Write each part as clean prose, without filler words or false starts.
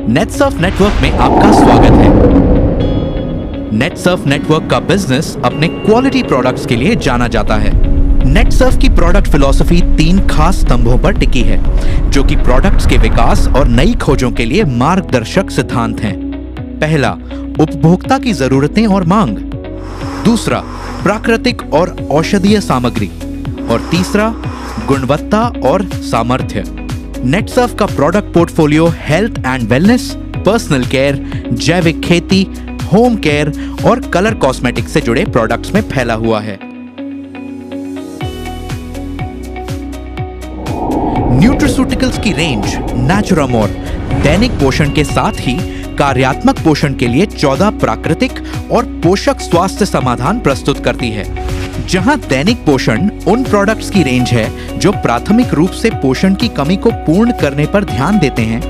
Netsurf network में आपका स्वागत है। नेटसर्फ नेटवर्क का बिजनेस अपने क्वालिटी प्रोडक्ट्स के लिए जाना जाता है। नेटसर्फ की प्रोडक्ट फिलॉसफी 3 खास स्तंभों पर टिकी है, जो कि प्रोडक्ट्स के विकास और नई खोजों के लिए मार्गदर्शक सिद्धांत हैं। पहला, उपभोक्ता की जरूरतें और मांग। दूसरा, प्राकृतिक और औषधीय सामग्री। और तीसरा, गुणवत्ता और सामर्थ्य। नेटसर्फ का product portfolio health and wellness, personal care, जैविक खेती, होम केयर और कलर कॉस्मेटिक्स से जुड़े प्रोडक्ट्स में फैला हुआ है। न्यूट्रास्यूटिकल्स की रेंज नेचुरामोर दैनिक पोषण के साथ ही कार्यात्मक पोषण के लिए 14 प्राकृतिक और पोषक स्वास्थ्य समाधान प्रस्तुत करती है। जहां दैनिक पोषण उन प्रोडक्ट्स की रेंज है जो प्राथमिक रूप से पोषण की कमी को पूर्ण करने पर ध्यान देते हैं,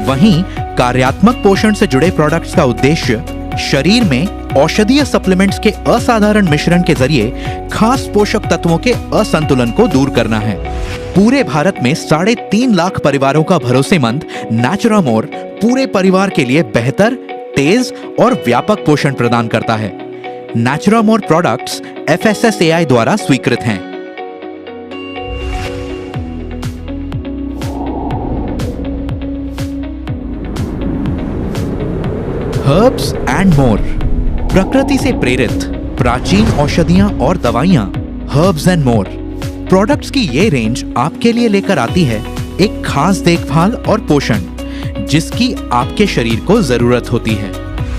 वहीं कार्यात्मक पोषण से जुड़े प्रोडक्ट्स का उद्देश्य शरीर में औषधीय सप्लीमेंट्स के असाधारण मिश्रण के जरिए खास पोषक तत्वों के असंतुलन को दूर करना है। पूरे भारत में 3.5 लाख परिवारों का भरोसेमंद नेचुरामोर पूरे परिवार के लिए बेहतर, तेज और व्यापक पोषण प्रदान करता है। नेचुरामोर प्रोडक्ट्स FSSAI द्वारा स्वीकृत हैं। हर्ब्स एंड मोर, प्रकृति से प्रेरित प्राचीन औषधियां और दवाइयां। हर्ब्स एंड मोर प्रोडक्ट्स की ये रेंज आपके लिए लेकर आती है एक खास देखभाल और पोषण जिसकी आपके शरीर को जरूरत होती है।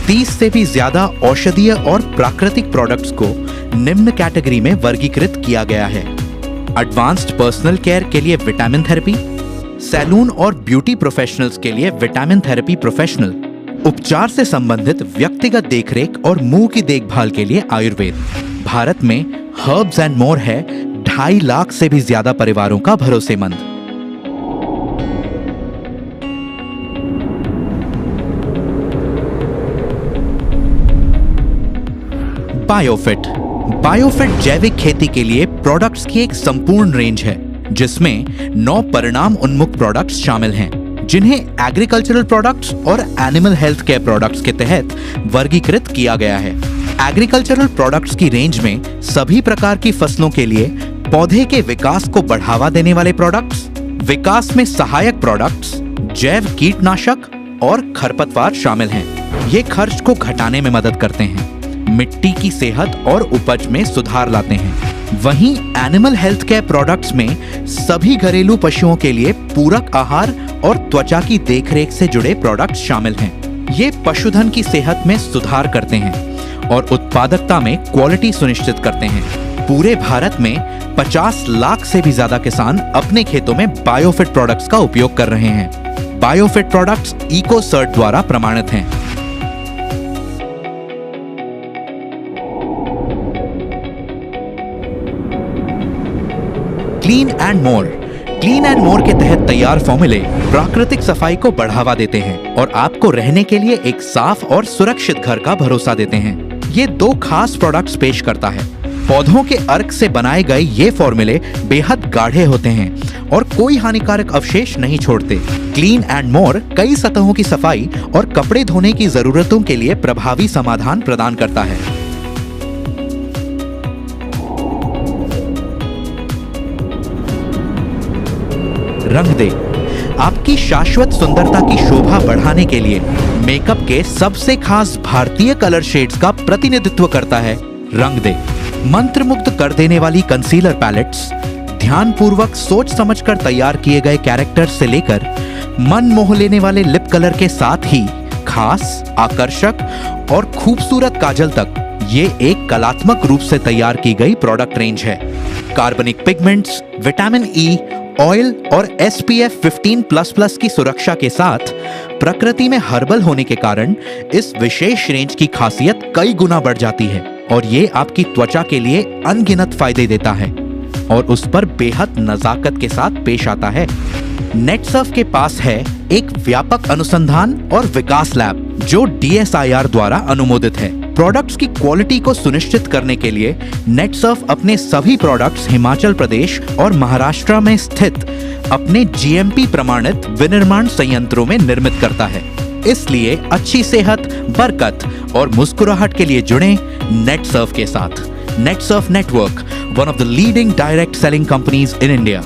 30 से भी ज्यादा औषधीय और प्राकृतिक प्रोडक्ट्स को निम्न कैटेगरी में वर्गीकृत किया गया है। एडवांस्ड पर्सनल केयर के लिए विटामिन थेरेपी, सैलून और ब्यूटी प्रोफेशनल्स के लिए विटामिन थेरेपी प्रोफेशनल, उपचार से संबंधित व्यक्तिगत देखरेख और मुंह की देखभाल के लिए आयुर्वेद। भारत में हर्ब्स एंड मोर है 2.5 लाख से भी ज्यादा परिवारों का भरोसेमंद। बायोफिट, बायोफिट जैविक खेती के लिए प्रोडक्ट्स की एक संपूर्ण रेंज है जिसमें 9 परिणाम उन्मुख प्रोडक्ट्स शामिल हैं, जिन्हें एग्रीकल्चरल प्रोडक्ट्स और एनिमल हेल्थ केयर प्रोडक्ट्स के तहत वर्गीकृत किया गया है। एग्रीकल्चरल प्रोडक्ट्स की रेंज में सभी प्रकार की फसलों के लिए पौधे के विकास को बढ़ावा देने वाले प्रोडक्ट्स, विकास में सहायक प्रोडक्ट्स, जैव कीटनाशक और खरपतवार शामिल हैं। ये खर्च को घटाने में मदद करते हैं, मिट्टी की सेहत और उपज में सुधार लाते हैं। वहीं एनिमल हेल्थ केयर प्रोडक्ट्स में सभी घरेलू पशुओं के लिए पूरक आहार और त्वचा की देखरेख से जुड़े प्रोडक्ट्स शामिल हैं। ये पशुधन की सेहत में सुधार करते हैं और उत्पादकता में क्वालिटी सुनिश्चित करते हैं। पूरे भारत में 50 लाख से भी ज्यादा किसान अपने खेतों में बायोफिट प्रोडक्ट्स का उपयोग कर रहे हैं। बायोफिट प्रोडक्ट्स इकोसर्ट द्वारा प्रमाणित हैं। Clean and more, clean and more के तहत तैयार फॉर्मूले प्राकृतिक सफाई को बढ़ावा देते हैं और आपको रहने के लिए एक साफ और सुरक्षित घर का भरोसा देते हैं। ये 2 खास प्रोडक्ट्स पेश करता है। पौधों के अर्क से बनाए गए ये फॉर्मूले बेहद गाढ़े होते हैं और कोई हानिकारक अवशेष नहीं छोड़ते। क्लीन एंड मोर कई सतहों की सफाई और कपड़े धोने की जरूरतों के लिए प्रभावी समाधान प्रदान करता है। रंग दे, आपकी शाश्वत सुंदरता की शोभा बढ़ाने के लिए मेकअप के सबसे खास भारतीय कलर शेड्स का प्रतिनिधित्व करता है रंग दे। मंत्रमुग्ध कर देने वाली कंसीलर पैलेट्स, ध्यानपूर्वक सोच समझकर तैयार किए गए कैरेक्टर्स से लेकर मन मोह लेने वाले लिप कलर के साथ ही खास, आकर्षक और खूबसूरत काजल तक ये एक कलात्मक रूप से तैयार की गई प्रोडक्ट रेंज है। कार्बनिक पिगमेंट्स, विटामिन ई, ऑयल और SPF 15++ की सुरक्षा के साथ प्रकृति में हर्बल होने के कारण इस विशेष रेंज की खासियत कई गुना बढ़ जाती है और ये आपकी त्वचा के लिए अनगिनत फायदे देता है और उस पर बेहद नजाकत के साथ पेश आता है। नेटसर्फ के पास है एक व्यापक अनुसंधान और विकास लैब जो DSIR द्वारा अनुमोदित है। प्रोडक्ट्स की क्वालिटी को सुनिश्चित करने के लिए नेटसर्फ अपने सभी प्रोडक्ट्स हिमाचल प्रदेश और महाराष्ट्र में स्थित अपने GMP प्रमाणित विनिर्माण संयंत्रों में निर्मित करता है। इसलिए अच्छी सेहत, बरकत और मुस्कुराहट के लिए जुड़ें नेटसर्फ के साथ। Netsurf network, one of the leading direct selling companies in India.